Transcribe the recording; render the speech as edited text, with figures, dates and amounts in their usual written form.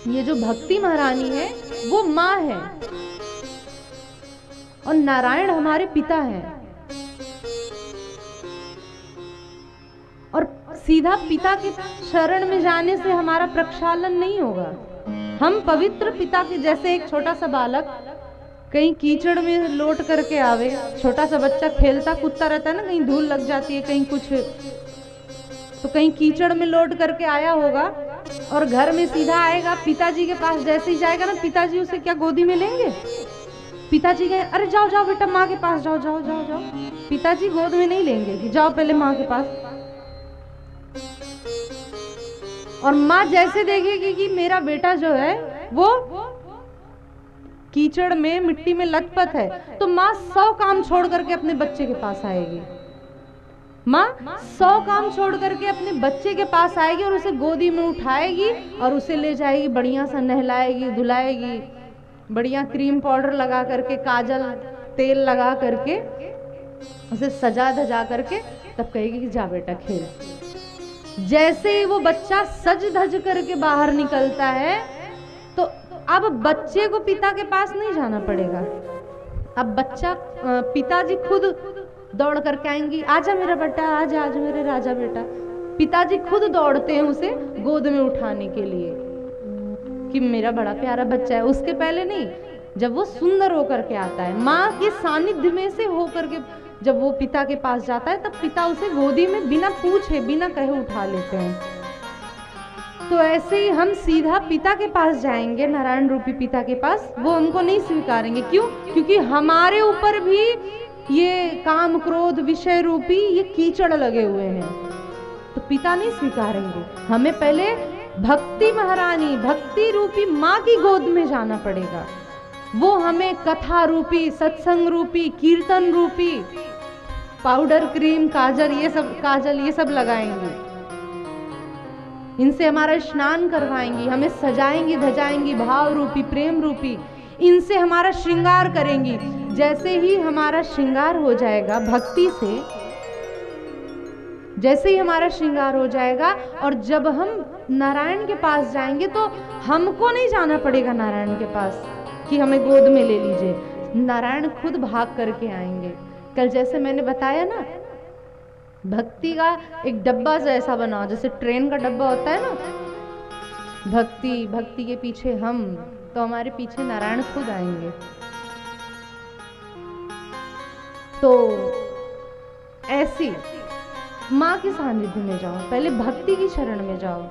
ये जो भक्ति महारानी है वो माँ है और नारायण हमारे पिता हैं। और सीधा पिता के शरण में जाने से हमारा प्रक्षालन नहीं होगा। हम पवित्र पिता के जैसे, एक छोटा सा बालक कहीं कीचड़ में लौट करके आवे, छोटा सा बच्चा खेलता कूदता रहता है ना, कहीं धूल लग जाती है कहीं कुछ, तो कहीं कीचड़ में लौट करके आया होगा और घर में सीधा आएगा पिताजी के पास। जैसे ही जाएगा ना, पिताजी उसे क्या गोदी में लेंगे? पिताजी कहें अरे जाओ जाओ बेटा माँ के पास जाओ जाओ जाओ जाओ, पिताजी गोद में नहीं लेंगे कि जाओ पहले माँ के पास। और माँ जैसे देखेगी कि मेरा बेटा जो है वो कीचड़ में मिट्टी में लथपथ है, तो माँ 100 काम छोड़ करके अपने बच्चे के पास आएगी। माँ 100 काम छोड़ करके अपने बच्चे के पास आएगी और उसे गोदी में उठाएगी और उसे ले जाएगी, बढ़िया सा नहलाएगी धुलाएगी, बढ़िया क्रीम पाउडर लगा करके, काजल तेल लगा करके उसे सजा धजा करके तब कहेगी कि जा बेटा खेल। जैसे ही वो बच्चा सज धज करके बाहर निकलता है तो अब बच्चे को पिता के पास नहीं जाना पड़ेगा। अब बच्चा, पिताजी खुद दौड़ करके आएंगी, आजा मेरा बेटा, आजा आजा मेरे राजा बेटा। पिताजी खुद दौड़ते हैं उसे गोद में उठाने के लिए कि मेरा बड़ा प्यारा बच्चा है। उसके पहले नहीं, जब वो सुंदर होकर के आता है, माँ के सानिध्य में से होकर के जब वो पिता के पास जाता है, तब पिता उसे गोदी में बिना पूछे बिना कहे उठा लेते हैं। तो ऐसे ही हम सीधा पिता के पास जाएंगे, नारायण रूपी पिता के पास, वो हमको नहीं स्वीकारेंगे। क्यों? क्योंकि हमारे ऊपर भी ये काम क्रोध विषय रूपी ये कीचड़ लगे हुए हैं, तो पिता नहीं स्वीकारेंगे। हमें पहले भक्ति महारानी, भक्ति रूपी माँ की गोद में जाना पड़ेगा। वो हमें कथा रूपी, सत्संग रूपी, कीर्तन रूपी पाउडर, क्रीम, काजल ये सब लगाएंगी, इनसे हमारा स्नान करवाएंगी, हमें सजाएंगी धजाएंगी, भाव रूपी प्रेम रूपी इनसे हमारा श्रृंगार करेंगी। जैसे ही हमारा श्रृंगार हो जाएगा भक्ति से, जैसे ही हमारा श्रृंगार हो जाएगा और जब हम नारायण के पास जाएंगे तो हमको नहीं जाना पड़ेगा नारायण के पास कि हमें गोद में ले लीजिए, नारायण खुद भाग करके आएंगे। कल जैसे मैंने बताया ना, भक्ति का एक डब्बा जैसा बनाओ, जैसे ट्रेन का डब्बा होता है ना, भक्ति के पीछे हम, तो हमारे पीछे नारायण खुद आएंगे। तो ऐसी माँ के सानिध्य में जाओ, पहले भक्ति की शरण में जाओ।